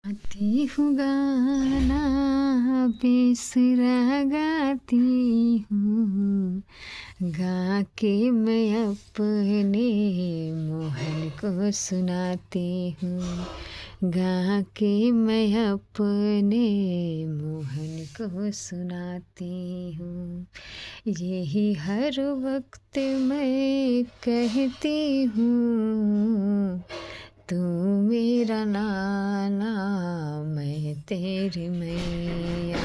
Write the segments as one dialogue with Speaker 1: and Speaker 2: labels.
Speaker 1: गाती हूँ गाना बेसुरा गाती हूँ, गा के मैं अपने मोहन को सुनाती हूँ, गा के मैं अपने मोहन को सुनाती हूँ। यही हर वक्त मैं कहती हूँ, तू मेरा लाला मैं तेरी मैया,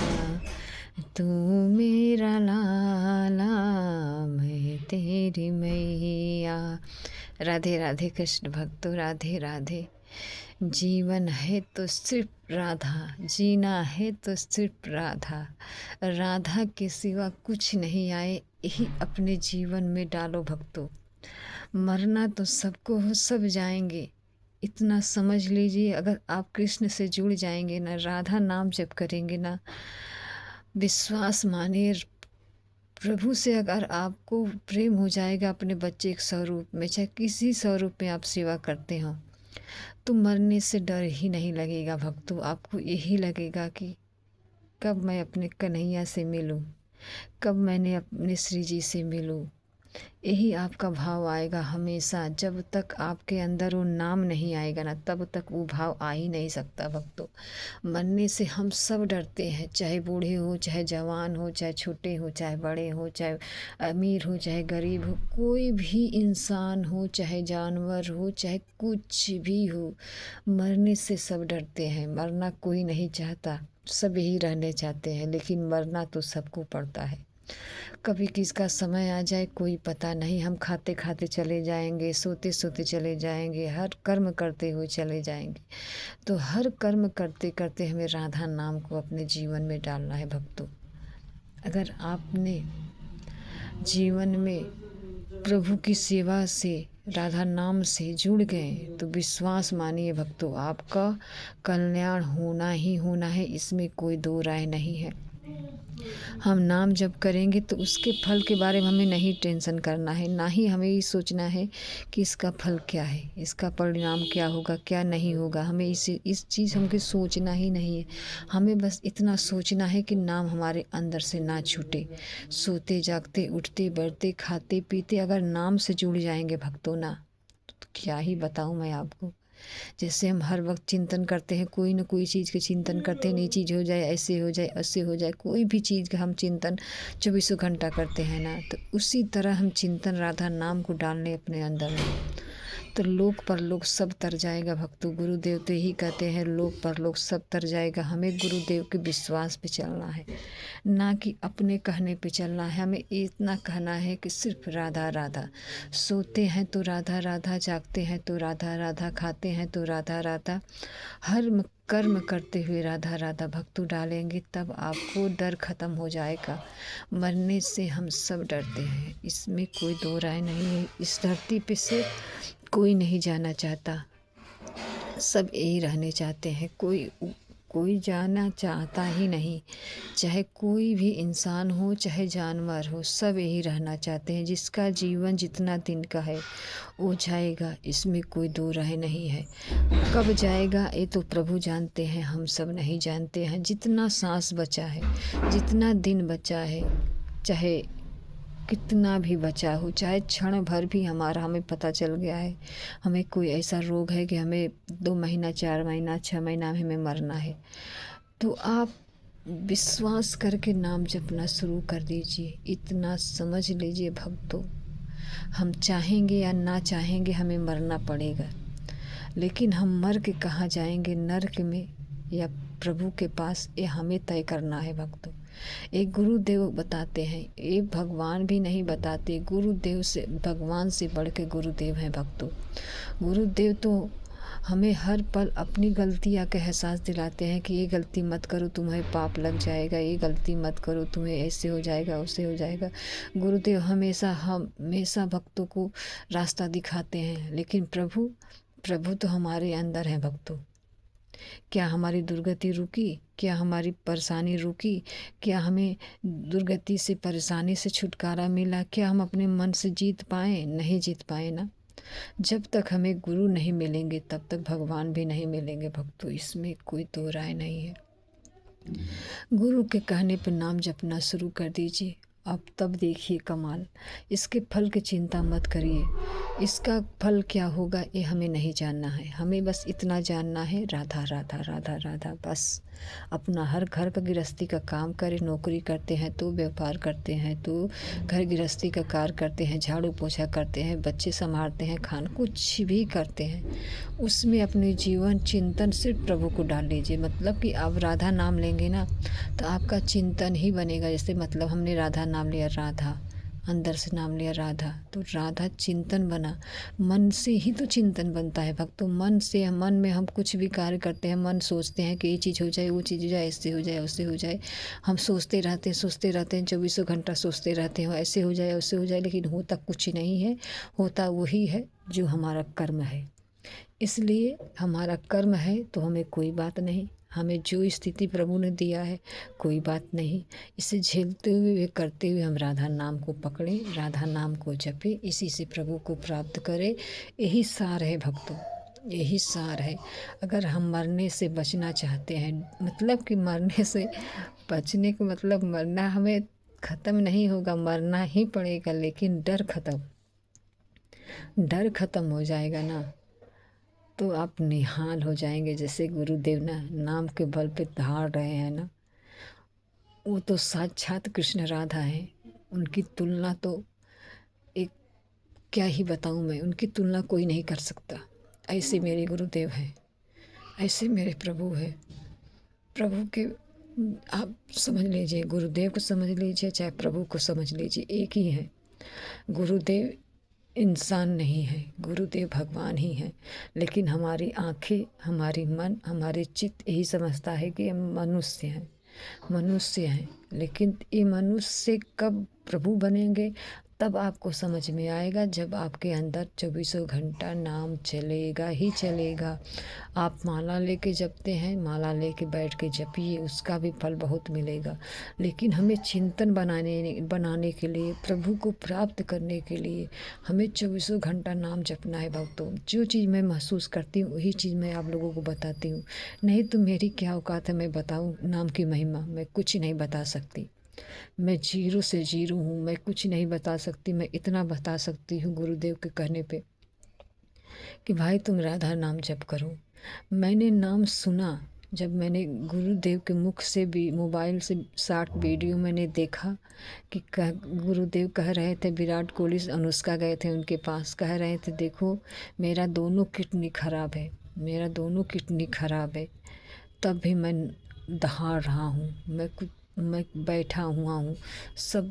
Speaker 1: तू मेरा लाला मैं तेरी मैया। राधे राधे कृष्ण भक्तों, राधे राधे। जीवन है तो सिर्फ राधा, जीना है तो सिर्फ राधा, राधा के सिवा कुछ नहीं आए, यही अपने जीवन में डालो भक्तों। मरना तो सबको हो, सब जाएंगे, इतना समझ लीजिए। अगर आप कृष्ण से जुड़ जाएंगे ना, राधा नाम जप करेंगे ना, विश्वास मानिए प्रभु से अगर आपको प्रेम हो जाएगा अपने बच्चे के स्वरूप में, चाहे किसी स्वरूप में आप सेवा करते हो, तो मरने से डर ही नहीं लगेगा भक्तों। आपको यही लगेगा कि कब मैं अपने कन्हैया से मिलूं, कब मैंने अपने श्री जी से मिलूं। यही आपका भाव आएगा हमेशा। जब तक आपके अंदर वो नाम नहीं आएगा ना, तब तक वो भाव आ ही नहीं सकता भक्तों। मरने से हम सब डरते हैं, चाहे बूढ़े हो, चाहे जवान हो, चाहे छोटे हो, चाहे बड़े हो, चाहे अमीर हो, चाहे गरीब हो, कोई भी इंसान हो, चाहे जानवर हो, चाहे कुछ भी हो, मरने से सब डरते हैं। मरना कोई नहीं चाहता, सब यही रहने चाहते हैं, लेकिन मरना तो सबको पड़ता है। कभी किसका समय आ जाए कोई पता नहीं। हम खाते खाते चले जाएंगे, सोते सोते चले जाएंगे, हर कर्म करते हुए चले जाएंगे। तो हर कर्म करते करते हमें राधा नाम को अपने जीवन में डालना है भक्तों। अगर आपने जीवन में प्रभु की सेवा से, राधा नाम से जुड़ गए, तो विश्वास मानिए भक्तों, आपका कल्याण होना ही होना है, इसमें कोई दो राय नहीं है। हम नाम जप करेंगे तो उसके फल के बारे में हमें नहीं टेंशन करना है, ना ही हमें ये सोचना है कि इसका फल क्या है, इसका परिणाम क्या होगा, क्या नहीं होगा। हमें इस चीज़ हमको सोचना ही नहीं है। हमें बस इतना सोचना है कि नाम हमारे अंदर से ना छूटे। सोते जागते, उठते बैठते, खाते पीते अगर नाम से जुड़ जाएंगे भक्तों ना, तो क्या ही बताऊँ मैं आपको। जैसे हम हर वक्त चिंतन करते हैं, कोई न कोई चीज़ के चिंतन करते हैं, नई चीज़ हो जाए, ऐसे हो जाए, ऐसे हो जाए, कोई भी चीज़ का हम चिंतन 24 घंटा करते हैं ना, तो उसी तरह हम चिंतन राधा नाम को डालने अपने अंदर में, तो लोक परलोक सब तर जाएगा भक्तों। गुरुदेव तो यही कहते हैं, लोक परलोक सब तर जाएगा। हमें गुरुदेव के विश्वास पे चलना है, ना कि अपने कहने पे चलना है। हमें इतना कहना है कि सिर्फ राधा राधा। सोते हैं तो राधा राधा, जागते हैं तो राधा राधा, खाते हैं तो राधा राधा, हर कर्म करते हुए राधा राधा भक्तों डालेंगे, तब आपको डर खत्म हो जाएगा। मरने से हम सब डरते हैं, इसमें कोई दो राय नहीं है। इस धरती पे से कोई नहीं जाना चाहता, सब यही रहने चाहते हैं। कोई जाना चाहता ही नहीं, चाहे कोई भी इंसान हो, चाहे जानवर हो, सब यही रहना चाहते हैं। जिसका जीवन जितना दिन का है वो जाएगा, इसमें कोई दो राय नहीं है। कब जाएगा ये तो प्रभु जानते हैं, हम सब नहीं जानते हैं। जितना सांस बचा है, जितना दिन बचा है, चाहे कितना भी बचा हो, चाहे क्षण भर भी हमारा हमें पता चल गया है, हमें कोई ऐसा रोग है कि हमें 2 महीना, 4 महीना, 6 महीना में हमें मरना है, तो आप विश्वास करके नाम जपना शुरू कर दीजिए। इतना समझ लीजिए भक्तों, हम चाहेंगे या ना चाहेंगे हमें मरना पड़ेगा, लेकिन हम मर के कहाँ जाएंगे, नरक में या प्रभु के पास, ये हमें तय करना है भक्तों। एक गुरुदेव बताते हैं, ये भगवान भी नहीं बताते, गुरुदेव से, भगवान से बढ़ के गुरुदेव हैं भक्तों। गुरुदेव तो हमें हर पल अपनी गलतियाँ का एहसास दिलाते हैं कि ये गलती मत करो, तुम्हें पाप लग जाएगा, ये गलती मत करो, तुम्हें ऐसे हो जाएगा, वैसे हो जाएगा। गुरुदेव हमेशा भक्तों को रास्ता दिखाते हैं, लेकिन प्रभु तो हमारे अंदर हैं भक्तों। क्या हमारी दुर्गति रुकी, क्या हमारी परेशानी रुकी, क्या हमें दुर्गति से, परेशानी से छुटकारा मिला, क्या हम अपने मन से जीत पाए? नहीं जीत पाए ना। जब तक हमें गुरु नहीं मिलेंगे तब तक भगवान भी नहीं मिलेंगे भक्तों, इसमें कोई दो राय नहीं है। गुरु के कहने पर नाम जपना शुरू कर दीजिए, अब तब देखिए कमाल। इसके फल की चिंता मत करिए, इसका फल क्या होगा ये हमें नहीं जानना है। हमें बस इतना जानना है, राधा राधा राधा राधा, बस। अपना हर घर का गृहस्थी का काम करें, नौकरी करते हैं तो, व्यापार करते हैं तो, घर गृहस्थी का कार्य करते हैं, झाड़ू पोछा करते हैं, बच्चे संभालते हैं, खाना कुछ भी करते हैं, उसमें अपने जीवन चिंतन सिर्फ प्रभु को डाल लीजिए। मतलब कि आप राधा नाम लेंगे ना तो आपका चिंतन ही बनेगा। जैसे मतलब हमने राधा नाम लिया, राधा अंदर से नाम लिया राधा, तो राधा चिंतन बना। मन से ही तो चिंतन बनता है भक्तों। मन से, मन में हम कुछ भी कार्य करते हैं, मन सोचते हैं कि ये चीज़ हो जाए, वो चीज़ हो जाए, ऐसे हो जाए, वैसे हो जाए। हम सोचते रहते हैं, 24 घंटा सोचते रहते हैं, ऐसे हो जाए, वैसे हो जाए, लेकिन होता कुछ नहीं है। होता वही है जो हमारा कर्म है। इसलिए हमारा कर्म है तो हमें कोई बात नहीं, हमें जो स्थिति प्रभु ने दिया है कोई बात नहीं, इसे झेलते हुए करते हुए हम राधा नाम को पकड़ें, राधा नाम को जपें, इसी से प्रभु को प्राप्त करें। यही सार है भक्तों, यही सार है। अगर हम मरने से बचना चाहते हैं, मतलब कि मरने से बचने का मतलब मरना हमें ख़त्म नहीं होगा, मरना ही पड़ेगा, लेकिन डर ख़त्म हो जाएगा ना तो आप निहाल हो जाएंगे। जैसे गुरुदेव ना नाम के बल पे धार रहे हैं ना, वो तो साक्षात कृष्ण राधा है। उनकी तुलना तो एक क्या ही बताऊँ मैं, उनकी तुलना कोई नहीं कर सकता। ऐसे मेरे गुरुदेव हैं, ऐसे मेरे प्रभु हैं। प्रभु के आप समझ लीजिए, गुरुदेव को समझ लीजिए चाहे प्रभु को समझ लीजिए, एक ही है। गुरुदेव इंसान नहीं है, गुरुदेव भगवान ही हैं। लेकिन हमारी आँखें, हमारी मन, हमारे चित्त यही समझता है कि हम मनुष्य हैं, मनुष्य हैं। लेकिन ये मनुष्य कब प्रभु बनेंगे तब आपको समझ में आएगा, जब आपके अंदर 24 घंटा नाम चलेगा ही चलेगा। आप माला लेके जपते हैं, माला लेके बैठ के जपिए, उसका भी फल बहुत मिलेगा। लेकिन हमें चिंतन बनाने के लिए, प्रभु को प्राप्त करने के लिए हमें 24 घंटा नाम जपना है भक्तों। जो चीज़ मैं महसूस करती हूँ वही चीज़ मैं आप लोगों को बताती हूँ। नहीं तो मेरी क्या औकात है मैं बताऊँ नाम की महिमा, मैं कुछ नहीं बता सकती। मैं जीरो से जीरो हूँ, मैं कुछ नहीं बता सकती। मैं इतना बता सकती हूँ गुरुदेव के कहने पे कि भाई तुम राधा नाम जप करो। मैंने नाम सुना, जब मैंने गुरुदेव के मुख से भी मोबाइल से शॉर्ट वीडियो मैंने देखा कि गुरुदेव कह रहे थे, विराट कोहली अनुष्का गए थे उनके पास, कह रहे थे देखो मेरा दोनों किडनी खराब है, मेरा दोनों किडनी खराब है, तब भी मैं दहाड़ रहा हूँ, मैं बैठा हुआ हूँ, सब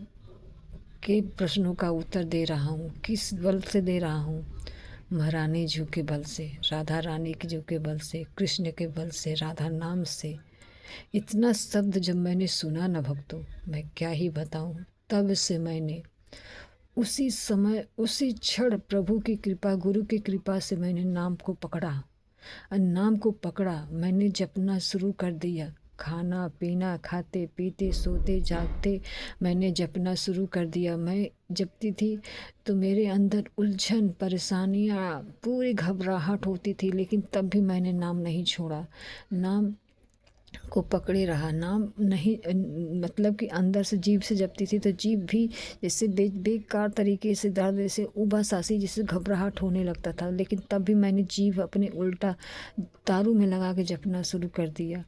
Speaker 1: के प्रश्नों का उत्तर दे रहा हूँ। किस बल से दे रहा हूँ? महारानी जी के बल से, राधा रानी की जी के बल से, कृष्ण के बल से, राधा नाम से। इतना शब्द जब मैंने सुना ना भक्तों, मैं क्या ही बताऊँ। तब से मैंने उसी समय, उसी क्षण प्रभु की कृपा, गुरु की कृपा से मैंने नाम को पकड़ा, और नाम को पकड़ा मैंने जपना शुरू कर दिया। खाना पीना, खाते पीते, सोते जागते मैंने जपना शुरू कर दिया। मैं जपती थी तो मेरे अंदर उलझन, परेशानियाँ, पूरी घबराहट होती थी, लेकिन तब भी मैंने नाम नहीं छोड़ा, नाम को पकड़े रहा। नाम नहीं, मतलब कि अंदर से जीभ से जपती थी तो जीभ भी जैसे बेकार तरीके से दर्द, जैसे उबासासी, जैसे घबराहट होने लगता था, लेकिन तब भी मैंने जीभ अपने उल्टा तारू में लगा के जपना शुरू कर दिया।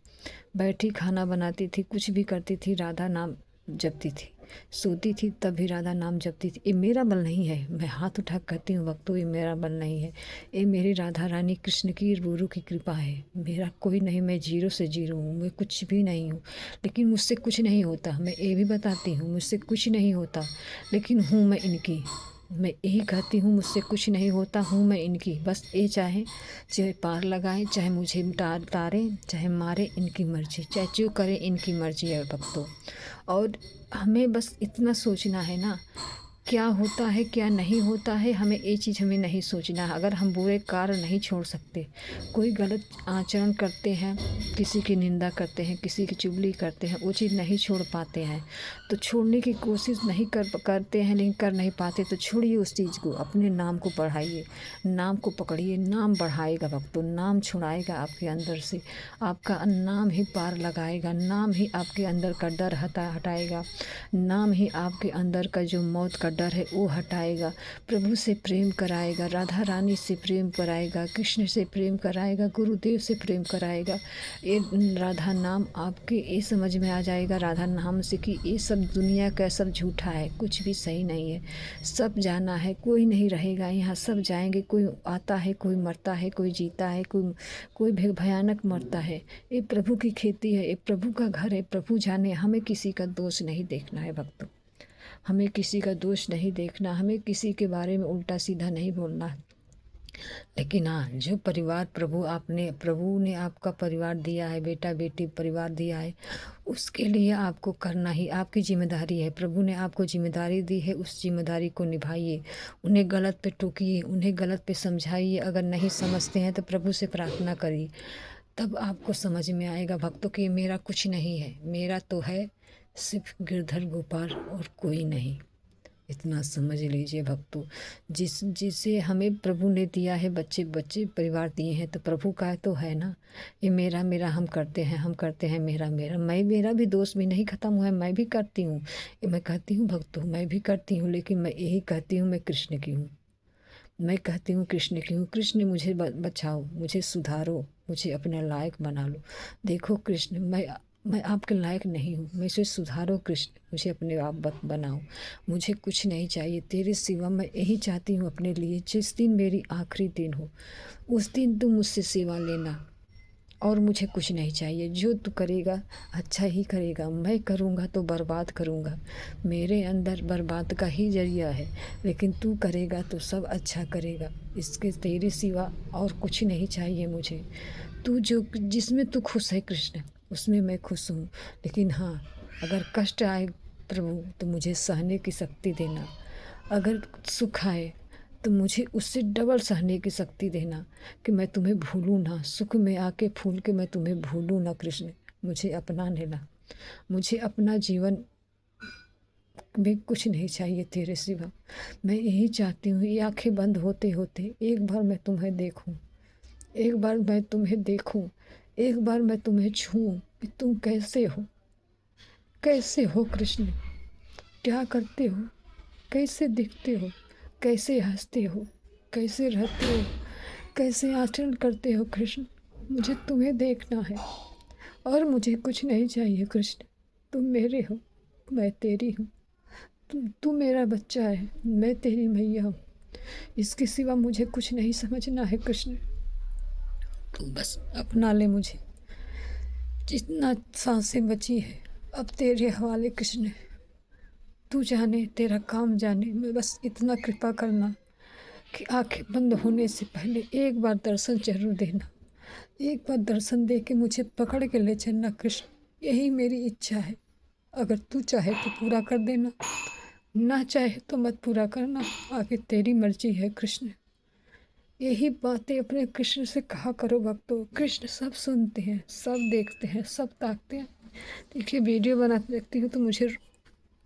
Speaker 1: बैठी खाना बनाती थी, कुछ भी करती थी, राधा नाम जपती थी, सोती थी तब भी राधा नाम जपती थी। ये मेरा बल नहीं है, मैं हाथ उठा कहती हूँ भक्तों, ये मेरा बल नहीं है, ये मेरी राधा रानी कृष्ण की, गुरु की कृपा है। मेरा कोई नहीं, मैं जीरो से जीरो हूँ, मैं कुछ भी नहीं हूँ। लेकिन मुझसे कुछ नहीं होता, मैं ये भी बताती हूँ, मुझसे कुछ नहीं होता, लेकिन हूँ मैं इनकी। मैं यही कहती हूँ, मुझसे कुछ नहीं होता, हूँ मैं इनकी। बस ये चाहे पार लगाएं, चाहे मुझे तारें, चाहे मारे, इनकी मर्जी, चाहे जो करें इनकी मर्जी है भक्तों। और हमें बस इतना सोचना है ना क्या होता है क्या नहीं होता है, हमें ये चीज़ हमें नहीं सोचना है। अगर हम बुरे कार्य नहीं छोड़ सकते, कोई गलत आचरण करते हैं, किसी की निंदा करते हैं, किसी की चुगली करते हैं, वो चीज़ नहीं छोड़ पाते हैं, तो छोड़ने की कोशिश नहीं करते हैं, लेकिन कर नहीं पाते, तो छोड़िए उस चीज़ को, अपने नाम को बढ़ाइए, नाम को पकड़िए। नाम बढ़ाएगा भक्तों, नाम छुड़ाएगा आपके अंदर से, आपका नाम ही पार लगाएगा, नाम ही आपके अंदर का डर हटाएगा, नाम ही आपके अंदर का जो मौत का डर है वो हटाएगा। प्रभु से प्रेम कराएगा, राधा रानी से प्रेम कराएगा, कृष्ण से प्रेम कराएगा, गुरुदेव से प्रेम कराएगा। ये राधा नाम आपके ये समझ में आ जाएगा, राधा नाम से, कि ये सब दुनिया का सब झूठा है, कुछ भी सही नहीं है, सब जाना है, कोई नहीं रहेगा यहाँ, सब जाएंगे। कोई आता है, कोई मरता है, कोई जीता है, कोई भयानक मरता है। ये प्रभु की खेती है, ये प्रभु का घर है, प्रभु जाने। हमें किसी का दोष नहीं देखना है भक्तों, हमें किसी का दोष नहीं देखना, हमें किसी के बारे में उल्टा सीधा नहीं बोलना है। लेकिन हाँ, जो परिवार प्रभु ने आपका परिवार दिया है, बेटा बेटी परिवार दिया है, उसके लिए आपको करना ही आपकी जिम्मेदारी है। प्रभु ने आपको जिम्मेदारी दी है, उस जिम्मेदारी को निभाइए। उन्हें गलत पे टोकिए, उन्हें गलत पे समझाइए। अगर नहीं समझते हैं तो प्रभु से प्रार्थना करिए, तब आपको समझ में आएगा भक्तों कि मेरा कुछ नहीं है, मेरा तो है सिर्फ गिरधर गोपाल और कोई नहीं। इतना समझ लीजिए भक्तों, जिसे हमें प्रभु ने दिया है, बच्चे परिवार दिए हैं, तो प्रभु का तो है ना। ये मेरा मेरा हम करते हैं, मेरा मेरा, मेरा भी दोष भी नहीं ख़त्म हुआ है, मैं भी करती हूँ। ये मैं कहती हूँ भक्तों, मैं भी करती हूँ, लेकिन मैं यही कहती हूँ, मैं कृष्ण की हूँ। मैं कहती हूँ कृष्ण की हूँ। कृष्ण मुझे बचाओ, मुझे सुधारो, मुझे अपने लायक बना लो। देखो कृष्ण, मैं आपके लायक नहीं हूँ, मुझे सुधारो कृष्ण, मुझे अपने आप बनाओ। मुझे कुछ नहीं चाहिए तेरे सिवा, मैं यही चाहती हूँ अपने लिए, जिस दिन मेरी आखिरी दिन हो उस दिन तू मुझसे सेवा लेना, और मुझे कुछ नहीं चाहिए। जो तू करेगा अच्छा ही करेगा, मैं करूँगा तो बर्बाद करूँगा, मेरे अंदर बर्बाद का ही जरिया है, लेकिन तू करेगा तो सब अच्छा करेगा। इसके तेरे सिवा और कुछ नहीं चाहिए मुझे। तू जो जिसमें तू खुश है कृष्ण, उसमें मैं खुश हूँ। लेकिन हाँ, अगर कष्ट आए प्रभु तो मुझे सहने की शक्ति देना, अगर सुख आए तो मुझे उससे डबल सहने की शक्ति देना, कि मैं तुम्हें भूलूँ ना, सुख में आके फूल के मैं तुम्हें भूलूँ ना कृष्ण। मुझे अपना लेना, मुझे अपना जीवन में कुछ नहीं चाहिए तेरे सिवा। मैं यही चाहती हूँ, ये आँखें बंद होते होते एक बार मैं तुम्हें देखूँ, एक बार मैं तुम्हें देखूँ, एक बार मैं तुम्हें छूऊँ कि तुम कैसे हो, कैसे हो कृष्ण, क्या करते हो, कैसे दिखते हो, कैसे हंसते हो, कैसे रहते हो, कैसे आचरण करते हो कृष्ण। मुझे तुम्हें देखना है और मुझे कुछ नहीं चाहिए कृष्ण। तुम मेरे हो, मैं तेरी हूँ। तू मेरा बच्चा है, मैं तेरी मैया हूँ। इसके सिवा मुझे कुछ नहीं समझना है कृष्ण। तू बस अपना ले मुझे। जितना सांसें बची है अब तेरे हवाले कृष्ण। तू जाने, तेरा काम जाने, मैं बस इतना कृपा करना कि आंखें बंद होने से पहले एक बार दर्शन जरूर देना, एक बार दर्शन दे के मुझे पकड़ के ले चलना कृष्ण। यही मेरी इच्छा है। अगर तू चाहे तो पूरा कर देना, ना चाहे तो मत पूरा करना, आगे तेरी मर्जी है कृष्ण। यही बातें अपने कृष्ण से कहा करो भक्तों। कृष्ण सब सुनते हैं, सब देखते हैं, सब ताकते हैं। देखिए वीडियो बनाते देखती हूँ तो मुझे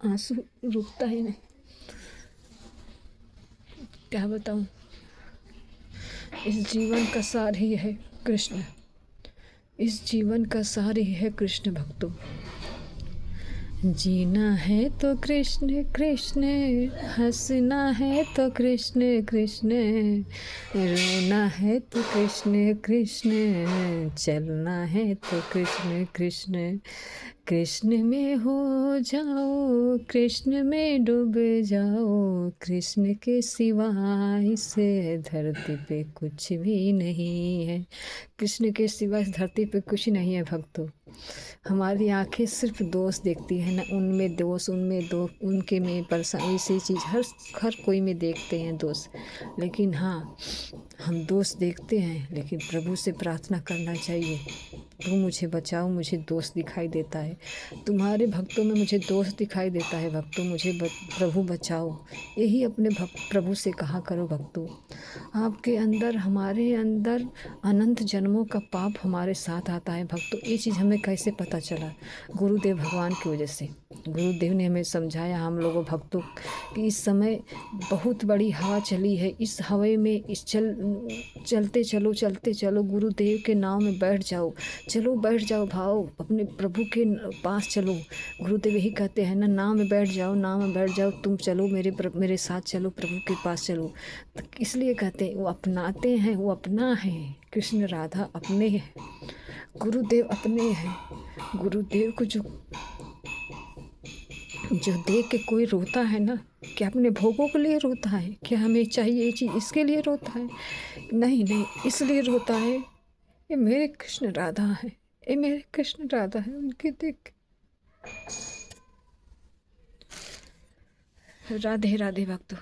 Speaker 1: आंसू रुकता ही नहीं, क्या बताऊँ। इस जीवन का सार ही है कृष्ण, इस जीवन का सार ही है कृष्ण भक्तों। जीना है तो कृष्ण कृष्ण, हंसना है तो कृष्ण कृष्ण, रोना है तो कृष्ण कृष्ण, चलना है तो कृष्ण कृष्ण। कृष्ण में हो जाओ, कृष्ण में डूब जाओ, कृष्ण के सिवा इस धरती पे कुछ भी नहीं है। कृष्ण के सिवा इस धरती पे कुछ नहीं है भक्तों। हमारी आँखें सिर्फ दोष देखती है ना, उनमें दोष, उनमें दो, उनके में परेशानी, ऐसी चीज़ हर कोई में देखते हैं दोष। लेकिन हाँ, हम दोष देखते हैं, लेकिन प्रभु से प्रार्थना करना चाहिए, तू मुझे बचाओ, मुझे दोष दिखाई देता है, तुम्हारे भक्तों में मुझे दोष दिखाई देता है, भक्तों मुझे प्रभु बचाओ। यही अपने प्रभु से कहा करो भक्तों। आपके अंदर, हमारे अंदर अनंत जन्मों का पाप हमारे साथ आता है भक्तों। ये चीज़ हमें कैसे पता चला? गुरुदेव भगवान की वजह से। गुरुदेव ने हमें समझाया, हम लोगों भक्तों, कि इस समय बहुत बड़ी हवा चली है, इस हवा में चलते चलो, गुरुदेव के नाव में बैठ जाओ, चलो बैठ जाओ भाव, अपने प्रभु के पास चलो। गुरुदेव यही कहते हैं ना, नाव में बैठ जाओ, तुम चलो मेरे साथ चलो, प्रभु के पास चलो। तो इसलिए कहते हैं, वो अपनाते हैं, वो अपना है, कृष्ण राधा अपने हैं, गुरुदेव अपने हैं। गुरुदेव को जो देख के कोई रोता है ना, क्या अपने भोगों के लिए रोता है, क्या हमें चाहिए ये चीज़ इसके लिए रोता है? नहीं, इसलिए रोता है, ये मेरे कृष्ण राधा है, ये मेरे कृष्ण राधा है, उनके देख। राधे राधे भक्तों।